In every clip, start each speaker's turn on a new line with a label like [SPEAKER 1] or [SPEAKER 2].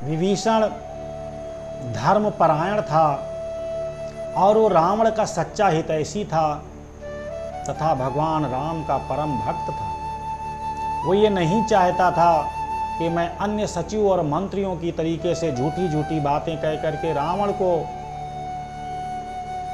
[SPEAKER 1] विभीषण धर्मपरायण था और वो रावण का सच्चा हितैषी था तथा भगवान राम का परम भक्त था। वो ये नहीं चाहता था कि मैं अन्य सचिव और मंत्रियों की तरीके से झूठी झूठी बातें कह करके रावण को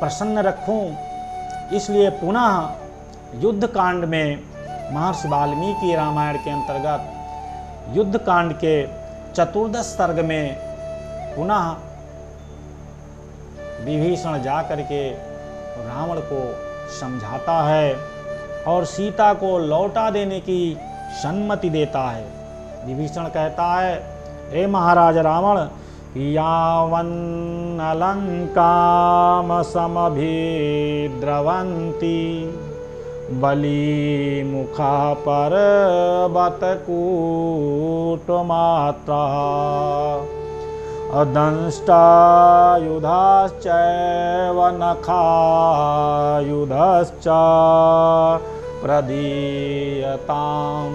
[SPEAKER 1] प्रसन्न रखूं। इसलिए पुनः युद्ध कांड में महर्षि वाल्मीकि रामायण के अंतर्गत युद्ध कांड के चतुर्दश सर्ग में पुनः विभीषण जा करके रावण को समझाता है और सीता को लौटा देने की सम्मति देता है। विभीषण कहता है, हे महाराज रावण, यावन् अलंकाम समभिद्रवन्ति बली मुखा पर्वत कूटमात्रा अदंष्टायुधाश्चैव नखायुधश्च प्रदीयतां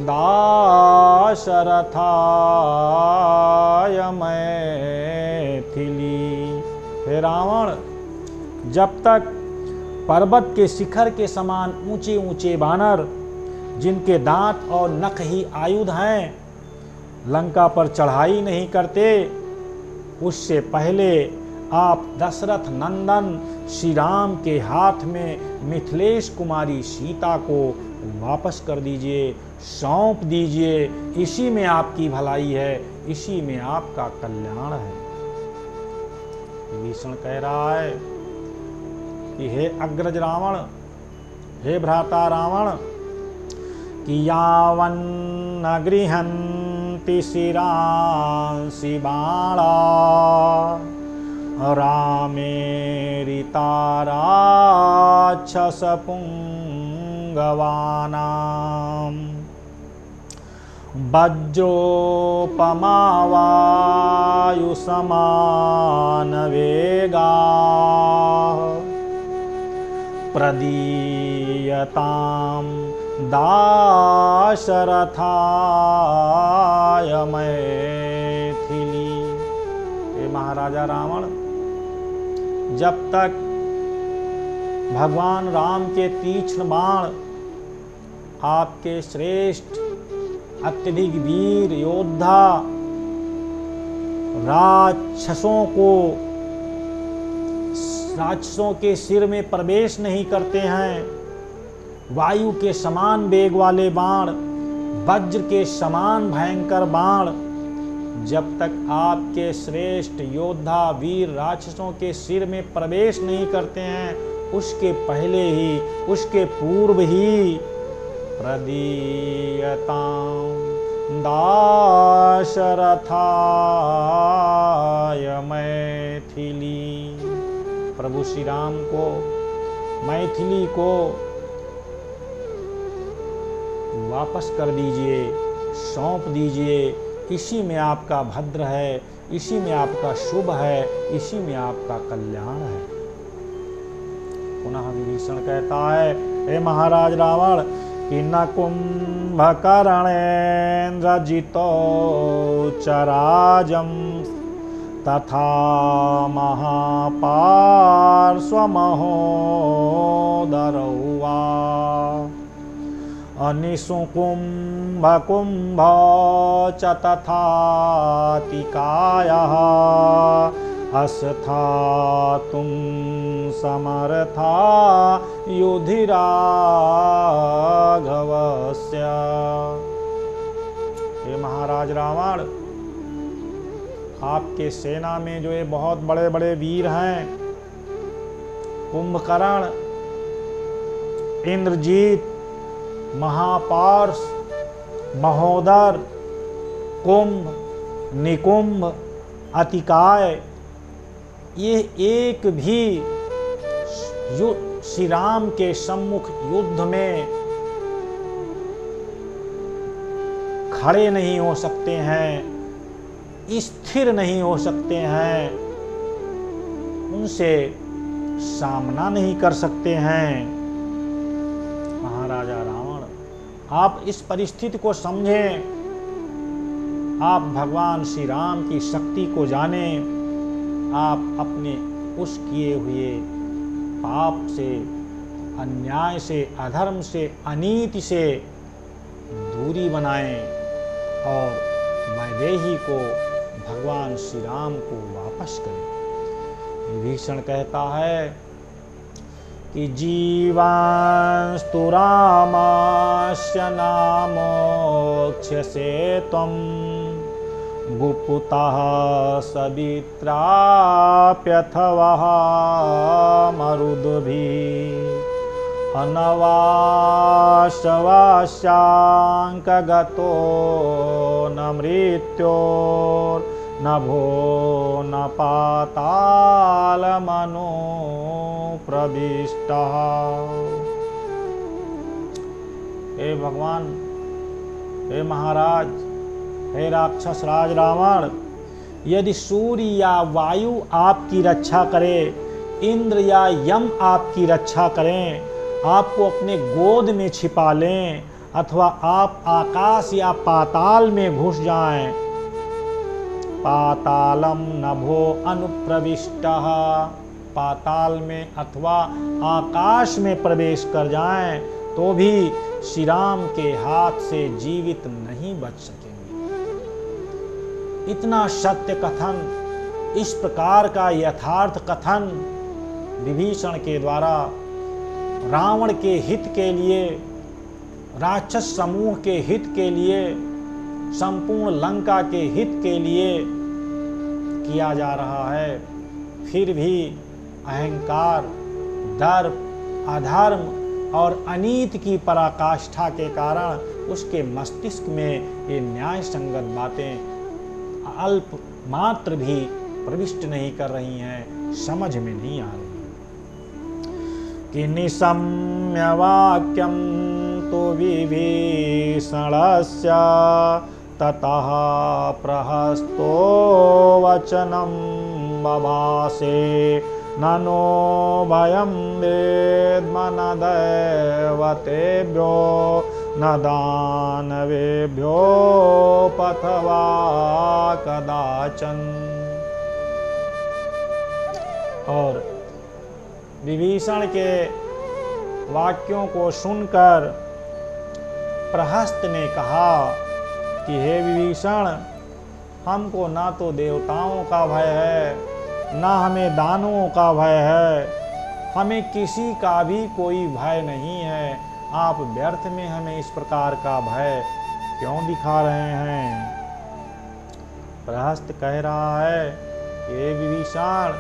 [SPEAKER 1] दाशरथाय मैथिली। हे रावण, जब तक पर्वत के शिखर के समान ऊंचे ऊंचे बानर जिनके दांत और नख ही आयुध हैं लंका पर चढ़ाई नहीं करते, उससे पहले आप दशरथ नंदन श्री राम के हाथ में मिथिलेश कुमारी सीता को वापस कर दीजिए, सौंप दीजिए। इसी में आपकी भलाई है, इसी में आपका कल्याण है। विभीषण कह रहा है कि हे अग्रज रावण, हे भ्राता रावण, कि यावन्न गृहन्ति शिरांसि बाणा रामेरिता राक्षसपुङ्गवानां वज्रोपमा वायुसमानवेगाः प्रदीयतां दाशरथाय मैथिली। हे महाराजा रावण, जब तक भगवान राम के तीक्ष्ण बाण आपके श्रेष्ठ अत्यधिक वीर योद्धा राक्षसों के सिर में प्रवेश नहीं करते हैं, वायु के समान वेग वाले बाण, वज्र के समान भयंकर बाण जब तक आपके श्रेष्ठ योद्धा वीर राक्षसों के सिर में प्रवेश नहीं करते हैं, उसके पहले ही, उसके पूर्व ही प्रदीयतां दाशरथाय मैथिली। प्रभु श्री राम को, मैथिली को वापस कर दीजिए, सौंप दीजिए। इसी में आपका भद्र है, इसी में आपका शुभ है, इसी में आपका कल्याण है। पुनः विभीषण कहता है, हे महाराज रावण, कि न कुंभकर्णेन्द्र जितो चराजं तथा महापार्श्वमहोदरौ वा अनिशुकुम्भकुम्भ च तथातिकायः अस्थातुं समर्था युधिराघवस्य। हे महाराज रावण, आपके सेना में जो ये बहुत बड़े बड़े वीर हैं, कुंभकर्ण, इंद्रजीत, महापार्श, महोदर, कुंभ, निकुंभ, अतिकाय, ये एक भी श्री राम के सम्मुख युद्ध में खड़े नहीं हो सकते हैं, स्थिर नहीं हो सकते हैं, उनसे सामना नहीं कर सकते हैं। महाराजा रावण, आप इस परिस्थिति को समझें। आप भगवान श्री राम की शक्ति को जाने, आप अपने उस किए हुए पाप से, अन्याय से, अधर्म से, अनीति से दूरी बनाएं और वैदेही को भगवान श्री राम को वापस करें। विभीषण कहता है कि जीवांस्तु रामस्य नामोक्ष्यसे त्वं भूपुतः सवित्राप्यथवा मरुद्भिः अनवाशवास्याङ्कगतो न मृत्योर्नभो न पातालमनो प्रविष्टः। हे भगवान, हे महाराज, हे राक्षस राज रावण, यदि सूर्य या वायु आपकी रक्षा करे, इंद्र या यम आपकी रक्षा करें, आपको अपने गोद में छिपा लें, अथवा आप आकाश या पाताल में घुस जाएं, पातालम नभो अनुप्रविष्टः, पाताल में अथवा आकाश में प्रवेश कर जाएं, तो भी श्री राम के हाथ से जीवित नहीं बच सकेंगे। इतना सत्य कथन, इस प्रकार का यथार्थ कथन विभीषण के द्वारा रावण के हित के लिए, राक्षस समूह के हित के लिए, संपूर्ण लंका के हित के लिए किया जा रहा है। फिर भी अहंकार, दर्प, अधर्म और अनीति की पराकाष्ठा के कारण उसके मस्तिष्क में ये न्याय संगत बातें अल्प मात्र भी प्रविष्ट नहीं कर रही हैं, समझ में नहीं आ रही कि निशम्य वाक्यम तो विभीषणस्य ततः प्रहस्तो वचनम बभासे ननो भयं वेद्म न दैवतेभ्यो न दानवेभ्यो पथवा कदाचन। और विभीषण के वाक्यों को सुनकर प्रहस्त ने कहा कि हे विभीषण, हमको ना तो देवताओं का भय है, ना हमें दानवों का भय है, हमें किसी का भी कोई भय नहीं है। आप व्यर्थ में हमें इस प्रकार का भय क्यों दिखा रहे हैं? प्रहस्त कह रहा है कि हे विभीषण,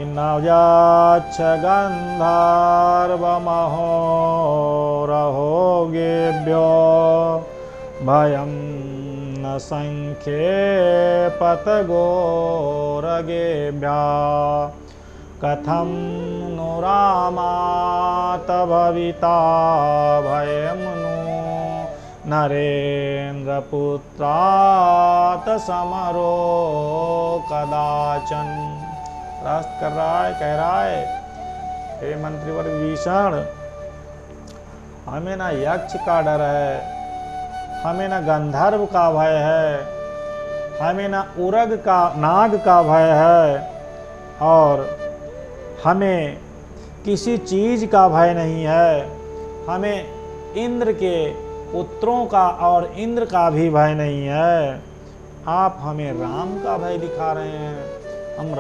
[SPEAKER 1] नवजाच्छ गन्धर्वमहोरहोगेभ्यो भयं न संख्ये पतगोरगेभ्यः कथं नु रामात् भविता भयं नु नरेन्द्रपुत्रात् समरो कदाचन। प्रहस्त कर रहा है, कह रहा है, हे मंत्रीवर विभीषण, हमें ना यक्ष का डर है, हमें ना गंधर्व का भय है, हमें ना उरग का, नाग का भय है, और हमें किसी चीज का भय नहीं है। हमें इंद्र के पुत्रों का और इंद्र का भी भय नहीं है। आप हमें राम का भय दिखा रहे हैं। हम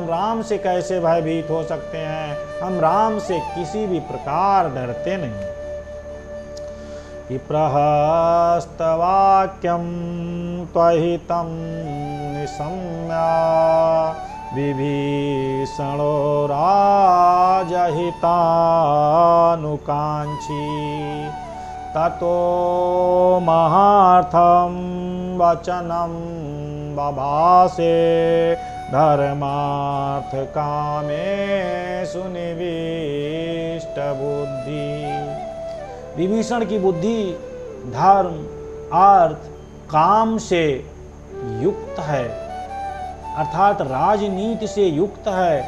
[SPEAKER 1] राम से कैसे भयभीत हो सकते हैं? हम राम से किसी भी प्रकार डरते नहीं। कि प्रहस्तवाक्यं त्वहितं निशम्या विभीषणो राजहितानुकांक्षी ततो महार्थं वचनं बभासे धर्मार्थ कामेषु निविष्ट बुद्धि। विभीषण की बुद्धि धर्म, अर्थ, काम से युक्त है, अर्थात राजनीति से युक्त है।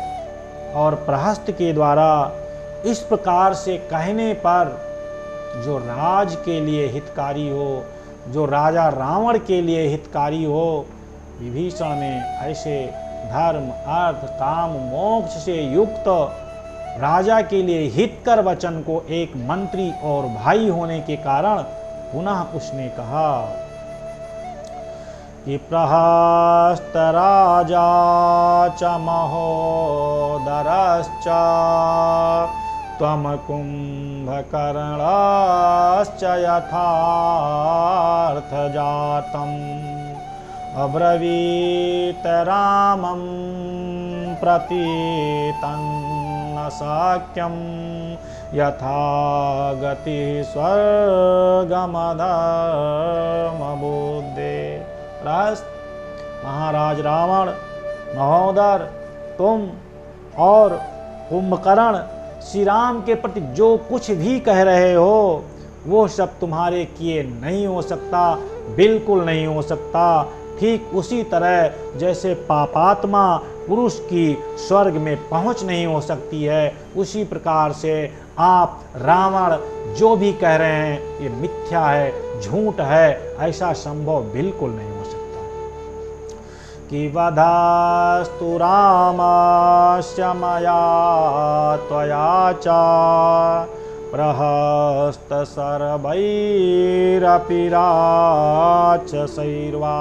[SPEAKER 1] और प्रहस्त के द्वारा इस प्रकार से कहने पर जो राज के लिए हितकारी हो, जो राजा रावण के लिए हितकारी हो। विभीषण ने ऐसे धर्म अर्थ काम मोक्ष से युक्त राजा के लिए हितकर वचन को एक मंत्री और भाई होने के कारण पुनः उसने कहा कि प्रहस्त राजा च महोदरश्च त्वं कुंभकर्णश्च यथार्थ जातम् अब्रवीत रामं प्रति तन्न शक्यं यथा गति स्वर्गमधर्मबुद्धे। महाराज रावण महोदर, तुम और कुंभकर्ण श्री राम के प्रति जो कुछ भी कह रहे हो वो सब तुम्हारे किए नहीं हो सकता, बिल्कुल नहीं हो सकता। ठीक उसी तरह जैसे पापात्मा पुरुष की स्वर्ग में पहुंच नहीं हो सकती है, उसी प्रकार से आप रावण जो भी कह रहे हैं ये मिथ्या है, झूठ है, ऐसा संभव बिल्कुल नहीं हो सकता। कि वधास्तु रामस्य मया त्वया च प्रहस्त सर्वैरपि राक्षसैर्वा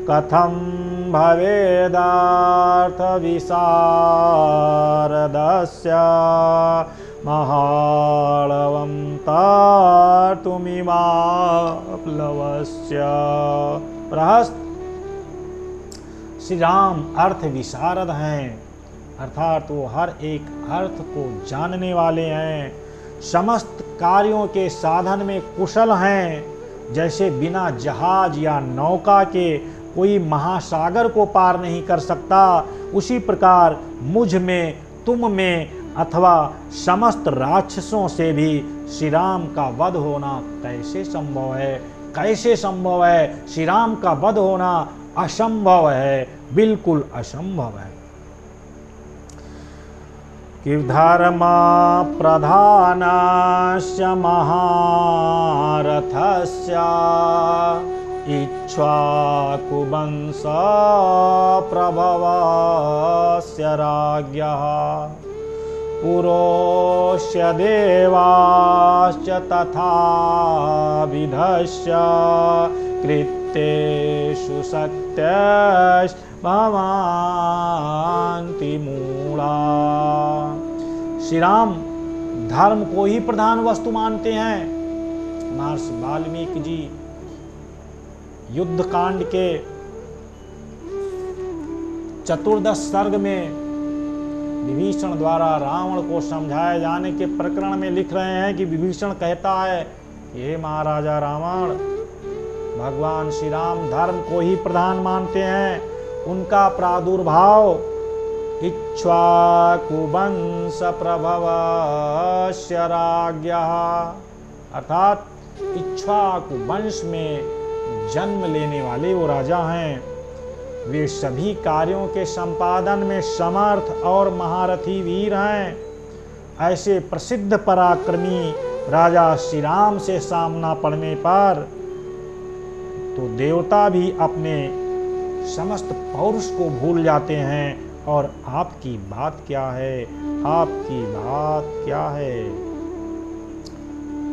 [SPEAKER 1] कथं भवेदार्थविशारदस्य महाळवं तार्तुमिवाप्लवस्य। प्रहस्त श्री राम अर्थ विशारद हैं, अर्थात वो हर एक अर्थ को जानने वाले हैं, समस्त कार्यों के साधन में कुशल हैं। जैसे बिना जहाज या नौका के कोई महासागर को पार नहीं कर सकता, उसी प्रकार मुझ में, तुम में अथवा समस्त राक्षसों से भी श्री राम का वध होना कैसे संभव है? कैसे संभव है? श्री राम का वध होना असंभव है, बिल्कुल असंभव है। कि धर्म प्रधानस्य महारथस्य इक्ष्वाकुवंश प्रभवस्य राज्ञः पुरोस्य देवाश्च तथा विधस्य कृत्येषु सत्यस्भवन्ति मूला। श्री राम धर्म को ही प्रधान वस्तु मानते हैं। महर्षि वाल्मीकि जी युद्ध कांड के 14 सर्ग में विभीषण द्वारा रावण को समझाए जाने के प्रकरण में लिख रहे हैं कि विभीषण कहता है, हे महाराजा रावण, भगवान श्री राम धर्म को ही प्रधान मानते हैं। उनका प्रादुर्भाव इक्ष्वाकुवंश प्रभवस्य राज्ञः, अर्थात इक्ष्वाकु वंश में जन्म लेने वाले वो राजा हैं। वे सभी कार्यों के संपादन में समर्थ और महारथी वीर हैं। ऐसे प्रसिद्ध पराक्रमी राजा श्री राम से सामना पड़ने पर तो देवता भी अपने समस्त पौरुष को भूल जाते हैं। और आपकी बात क्या है? आपकी बात क्या है?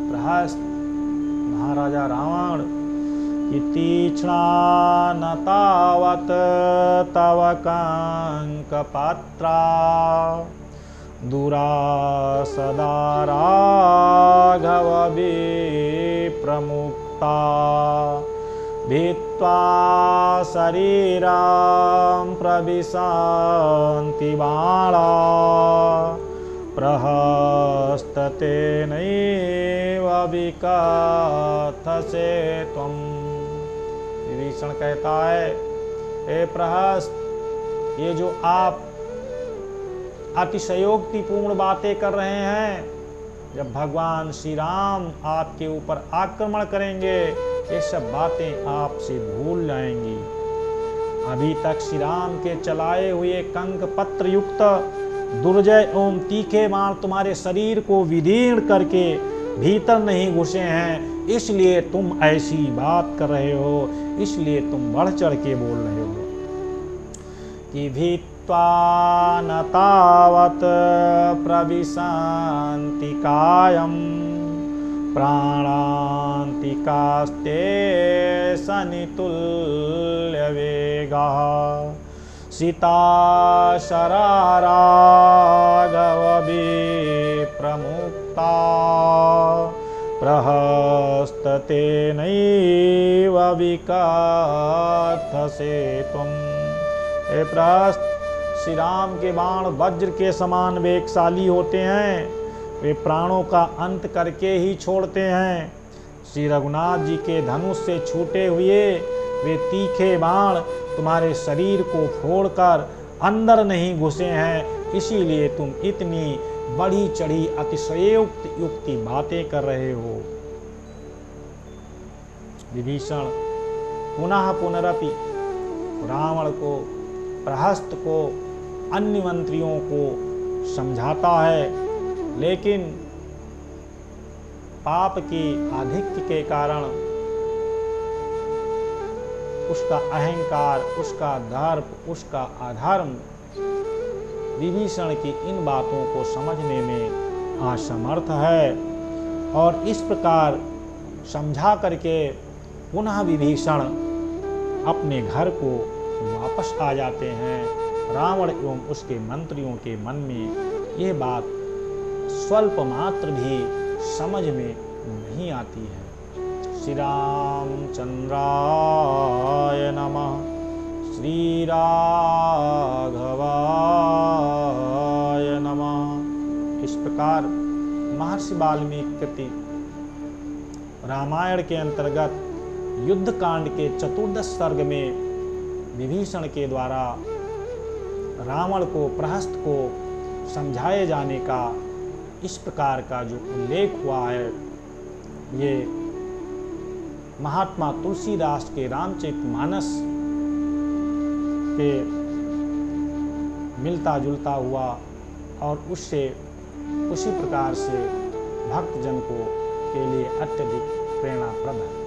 [SPEAKER 1] प्रहस्त महाराजा रावण कि तीक्ष्णा न तावत तव कंकपात्रा दूरा सदा राघव विप्रमुक्ता भित्वा शरीरां प्रविशन्ति बाणा प्रहस्ततेनैव विकथसे त्वम्। विभीषण कहता है, हे प्रहस्त, ये जो आप अतिशयोक्तिपूर्ण बातें कर रहे हैं, जब भगवान श्री राम आपके ऊपर आक्रमण करेंगे ये सब बातें आपसे भूल जाएंगी। अभी तक श्री राम के चलाए हुए कंक पत्र युक्त दुर्जय एवं तीखे बाण तुम्हारे शरीर को विदीर्ण करके भीतर नहीं घुसे हैं, इसलिए तुम ऐसी बात कर रहे हो, इसलिए तुम बढ़ चढ़ के बोल रहे हो कि भीत्वा न तावत प्रविशन्ति कायं प्राणान्तिकास्ते सनितुल्य वेगाः सीता शराराघवभिप्रमुक्ता प्रहस्ततेनैव विकथसे त्वम्। हे प्रहस्त, श्री राम के बाण वज्र के समान वेगशाली होते हैं, वे प्राणों का अंत करके ही छोड़ते हैं। श्री रघुनाथ जी के धनुष से छूटे हुए वे तीखे बाण तुम्हारे शरीर को फोड़कर अंदर नहीं घुसे हैं, इसीलिए तुम इतनी बढ़ी चढ़ी अतिशयोक्त युक्ति बातें कर रहे हो। विभीषण पुनः पुनरपि रावण को, प्रहस्त को, अन्य मंत्रियों को समझाता है, लेकिन पाप की आधिक्य के कारण उसका अहंकार, उसका दर्प, उसका अधर्म विभीषण की इन बातों को समझने में असमर्थ है। और इस प्रकार समझा करके पुनः विभीषण अपने घर को वापस आ जाते हैं। रावण एवं उसके मंत्रियों के मन में ये बात स्वल्प मात्र भी समझ में नहीं आती है। श्री रामचंद्राय नमः। श्री राघवाय नमः। इस प्रकार महर्षि वाल्मीकि कृति रामायण के अंतर्गत युद्ध कांड के 14 सर्ग में विभीषण के द्वारा रावण को, प्रहस्त को समझाए जाने का इस प्रकार का जो उल्लेख हुआ है, ये महात्मा तुलसीदास के रामचरितमानस के मिलता जुलता हुआ और उससे उसी प्रकार से भक्तजन को के लिए अत्यधिक प्रेरणाप्रद है।